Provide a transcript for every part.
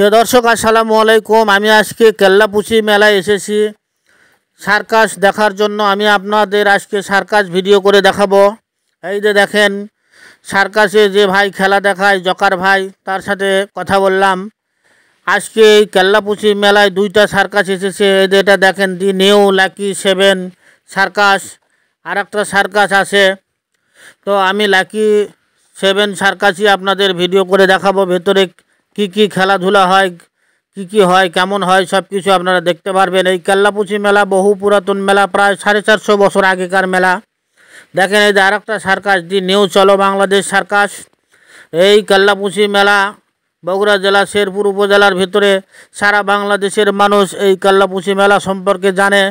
প্রিয় দর্শক আসসালামু আলাইকুম। আমি আজকে কেল্লাপুচি মেলায় এসেছি সার্কাস দেখার জন্য। আমি আপনাদের আজকে সার্কাস ভিডিও করে দেখাবো। এই যে দেখেন সার্কাসে যে ভাই খেলা দেখায় জকার ভাই, তার সাথে কথা বললাম। আজকে এই কেল্লাপুচি মেলায় দুইটা সার্কাস এসেছে। এই যে এটা দেখেন দি নিউ লাকি 7 সার্কাস, আর একটা সার্কাস আছে। তো আমি লাকি 7 সার্কাসই আপনাদের ভিডিও করে দেখাবো। ভেতরে কি খেলাধুলা হয়, কি হয়, কেমন হয়, সব কিছু আপনারা দেখতে পারবেন। এই কেল্লাপুচি মেলা বহু পুরাতন মেলা, প্রায় 450 বছর আগেকার মেলা। দেখেন এই যে আর একটা সার্কাস দি নিউ চলো বাংলাদেশ সার্কাস। এই কেল্লাপুচি মেলা বগুড়া জেলা শেরপুর উপজেলার ভিতরে সারা বাংলাদেশের মানুষ এই কেল্লাপুচি মেলা সম্পর্কে জানে।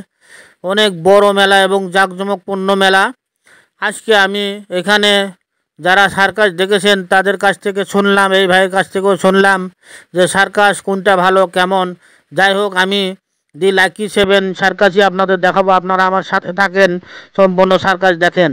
অনেক বড় মেলা এবং জাঁকজমকপূর্ণ মেলা। আজকে আমি এখানে যারা সার্কাস দেখেছেন তাদের কাছ থেকে শুনলাম, এই ভাইয়ের কাছ থেকেও শুনলাম যে সার্কাস কোনটা ভালো কেমন। যাই হোক, আমি দি লাকি 7 সার্কাসই আপনাদের দেখাবো। আপনারা আমার সাথে থাকেন, সম্পূর্ণ সার্কাস দেখেন।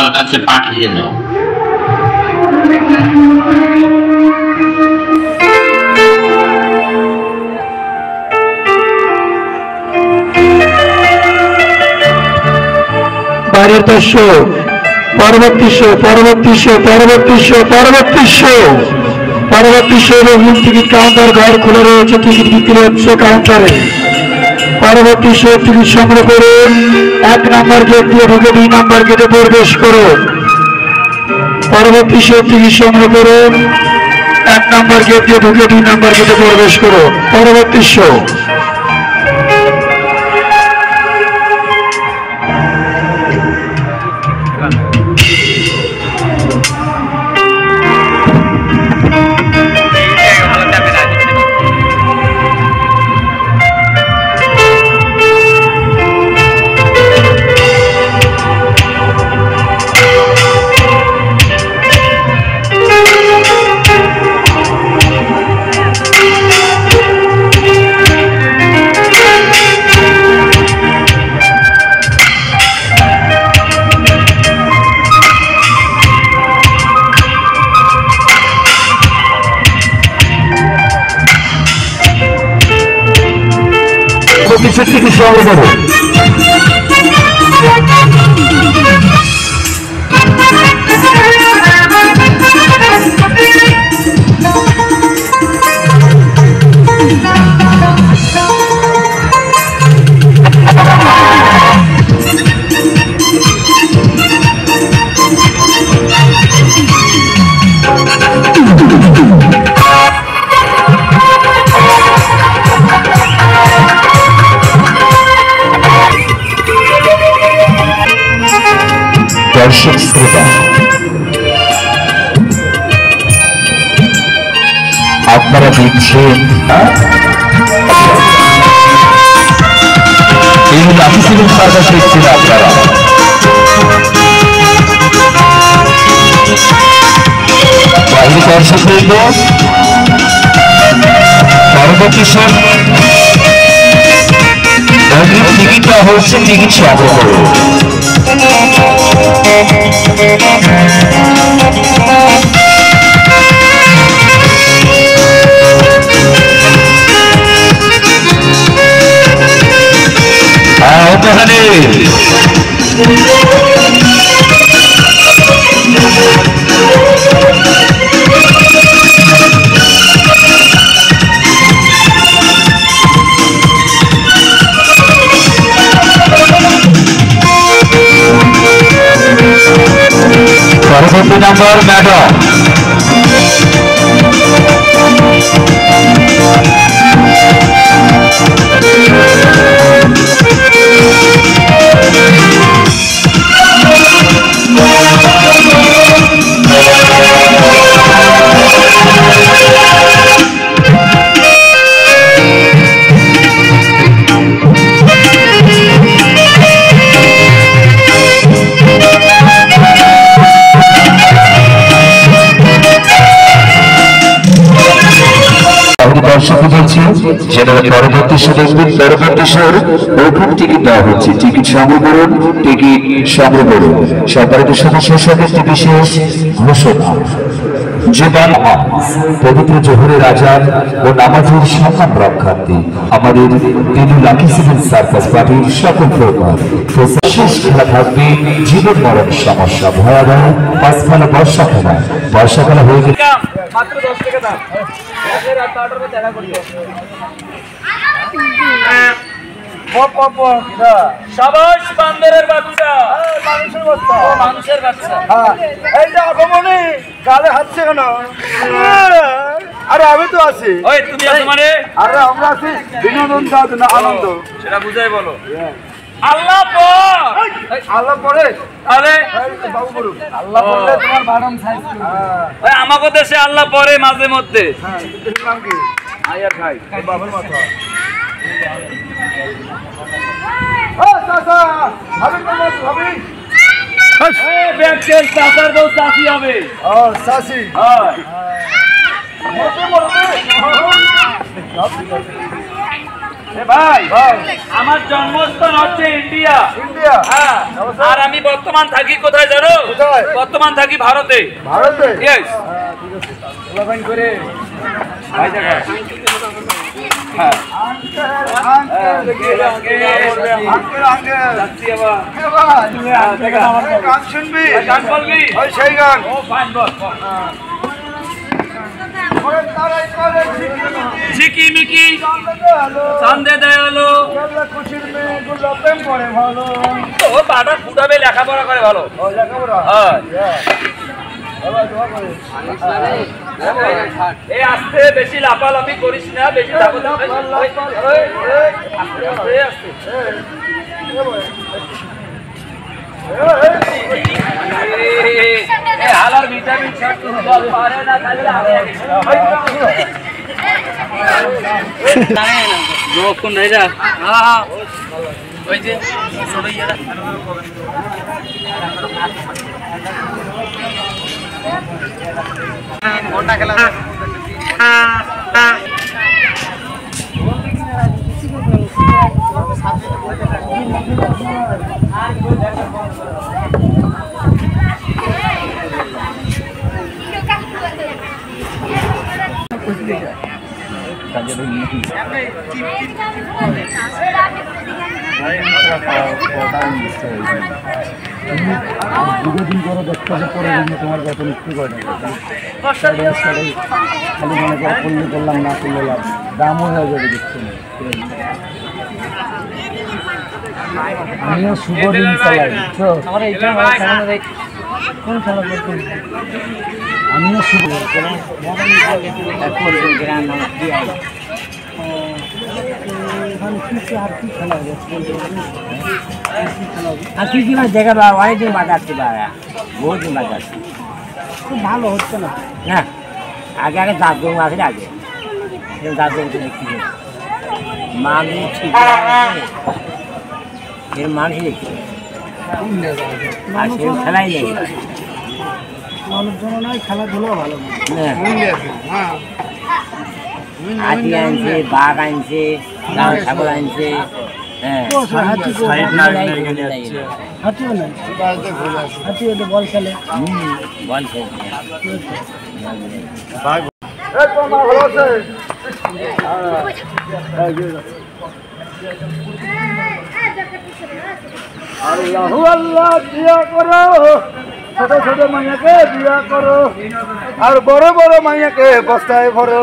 আমার কাছে পাঠিয়ে দাও। বাইরের দৃশ্য, পরবর্তী শো, পরবর্তী শো, পরবর্তী শো, পরবর্তী শো, পরবর্তী শো এবং টিকিট কাউন্টার ঘর খোলা রয়েছে, টিকিট বিক্রি হচ্ছে কাউন্টারে। পরবর্তী শো টিকিট সংগ্রহ করুন, 1 নম্বর গেট দিয়ে ঢুকে 2 নম্বর গেটে প্রবেশ করুন। পরবর্তী শো টিকিট সংগ্রহ করুন, 1 নম্বর গেট দিয়ে ঢুকে 2 নম্বর গেটে প্রবেশ করুন। পরবর্তী শো টিকিট সংগ্রহ করুন। দর্শক শ্রোতা, আপনারা দেখছেন এই লাকি সেভেন সার্কাস দেখছেন আপনারা। বাইরে দর্শক বৃন্দ, পরবর্তী টিকিট দেওয়া হচ্ছে, টিকিট সংগ্রহ করুন। পরবর্তী নাম্বার ম্যাডাম, দর্শক বলছি যেটা পরবর্তী শো দেখবেন, পরবর্তী শোর ওখান টিকিট দেওয়া হচ্ছে, টিকিট সংগ্রহ করুন, টিকিট সংগ্রহ করুন। সম্মানিত সদস্য সঙ্গে একটি বিশেষ ঘোষণা, জীবন পবিত্র জোহরের আজান ও নামাজের সম্মান রক্ষার্থে আমাদের দিনু লাকি সেভেন সার্কাস পার্টির সকল প্রোগ্রাম শেষ খেলা থাকবে জীবন মরণ সমস্যা ভয়াবহ পাঁচখানা বর্ষাকালে হয়ে গেলে মাত্র 10 টাকা দাম। এর রাত 8টার মধ্যে দেখা করিও। শাবাশ বান্দরের বাচ্চা, মানুষের বাচ্চা, মানুষের বাচ্চা। হ্যাঁ, এইটা আগমনে গালে হাতছে কেন? আরে আমি তো আছি। ওই তুমি আছো মানে? আরে আমরা আছি বিনোদন দেওয়ার জন্য, আনন্দ। সেটা বুঝাই বলো। আল্লাহ পর, আল্লাহ পরে আরে বাবু বলুন, আল্লাহ পরে তোমার বাদাম সাইজ কি? ভাই আমাগো দেশে আল্লাহ পরে মাঝে মধ্যে। হ্যাঁ, দেশের নাম কি? আয়ার ভাই, বাবার মাথা। ও চাচা, আমি তো বস ভাবি। এই ব্যাগের চাচার বউ চাচি হবে। ও চাচি, হ্যাঁ। মতে মতে ভাই, আমার জন্মস্থান হচ্ছে ইন্ডিয়া। ইন্ডিয়া, হ্যাঁ। আর আমি বর্তমান থাকি কোথায় জানো? কোথায়? বর্তমান থাকি ভারতে। ভারতে? ইয়েস। ঠিক আছে। লাগাইন করে ভাই দেখা। হ্যাঁ। যাচ্ছি আবার। গান শুনবি? গান বলবি? ওই সেই গান। ও ফাইন বল। ঝিকিমিকি চান্দে দয়ালো খুশির মেয়ে গুলো প্রেম করে ভালো। ও পাটা ফুটাবে লেখাপড়া করে ভালো। ও লেখাপড়া? হ্যাঁ। এই আস্তে বেশি লাফালাফি করিস না, বেশি হালার ভিটামিন পারে না যখন ওই যে ঘন্টা খেলা দীর্ঘদিন করে দেখতে পরে তোমার বেতন একটু করে খালি মনে করে করলে করলাম না করলে লাভ দামও হয়ে যাবে দেখতে। আমিও শুভ দিন চালাই আমিও শুভ আর কি কি দেখা পাওয়া অনেকদিন বাজাচ্ছি পারা বহুত দিন বাজাচ্ছি খুব ভালো হচ্ছে না। হ্যাঁ আগে আগে দাঁতগুলো আছে আগে দাঁতগুলো দেখছি মানুষ ঠিক এর মানুষই দেখছি আর সে খেলাই নেই মানুষজন নয় খেলাধুলো ভালো হাতি আনছে বাঘ আনছে লাল ছাগল আনছে বল খেলে বল খেলছে আল্লাহু আল্লাহ দিয়া করো ছোট ছোট মাইয়াকে বিয়া করো আর বড় বড় মাইয়াকে বস্তায় ভরো।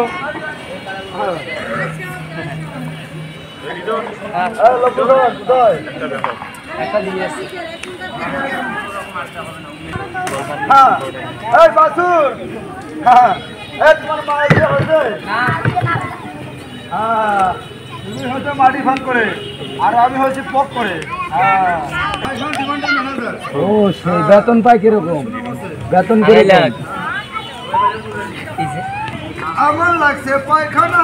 তুমি হচ্ছে মাটি ভাগ করে আর আমি হচ্ছে পক করে। ও সেই বেতন পাই কিরকম বেতন করে আমার লাগছে পায়খানা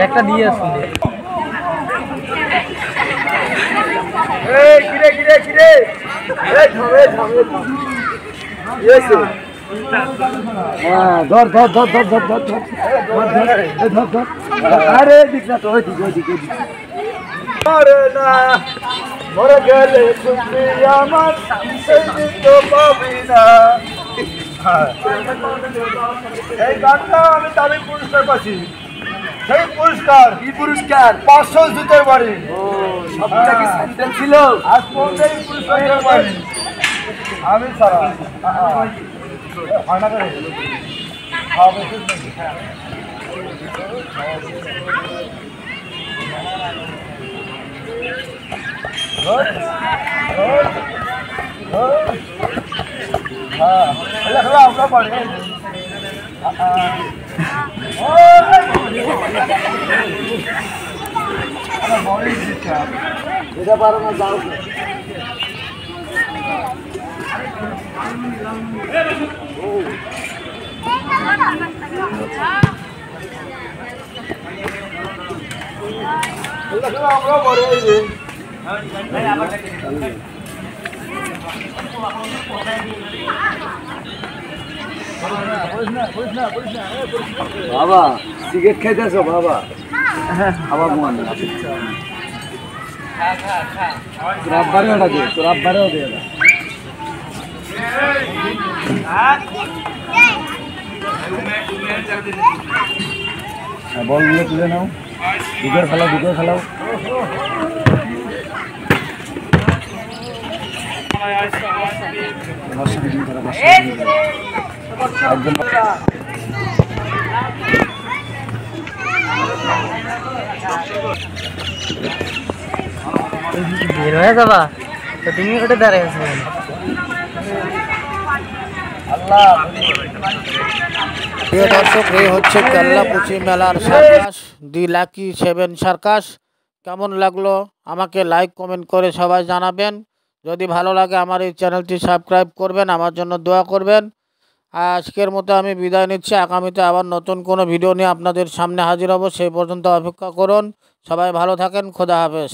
একটা দিয়ে শুনে কিরে কিরে কিরে ধর ধর ধর ধর ধর ধর ধর ধর ধর আরে দিক না তো ওইদিকে ওইদিকে আরে না মরে গেলে তুমি আমার সেই দিন তো পাবি না। এই গানটা আমি পুরস্কার পাচ্ছি। সেই পুরস্কার কি পুরস্কার? 500 জুতের বাড়ি। সবটা কি স্যান্ডেল ছিল? আজ পর্যন্ত এই পুরস্কারের বাড়ি আমি সারা ফানা করে হবে আমরা পারি এটা পারো না যাও আমরা বড় হয়েছে বাবা সিগারেট খাইতেছো বাবা? আবার মন তোর আব্বারেও না দে, তোর আব্বারেও দে না। বলগুলো তুলে নাও, দুধের খেলাও, দুধের খেলাও। বের হয়ে যাবা তো তুমি ওটা দাঁড়িয়ে আছো। প্রিয় দর্শক, এই হচ্ছে কেল্লাপুচি মেলার সার্কাস, দি লাকি 7 সার্কাস। কেমন লাগলো আমাকে লাইক কমেন্ট করে সবাই জানাবেন। যদি ভালো লাগে আমার এই চ্যানেলটি সাবস্ক্রাইব করবেন, আমার জন্য দোয়া করবেন। আজকের মতো আমি বিদায় নিচ্ছি। আগামীতে আবার নতুন কোনো ভিডিও নিয়ে আপনাদের সামনে হাজির হব। সেই পর্যন্ত অপেক্ষা করুন। সবাই ভালো থাকেন। খোদা হাফেজ।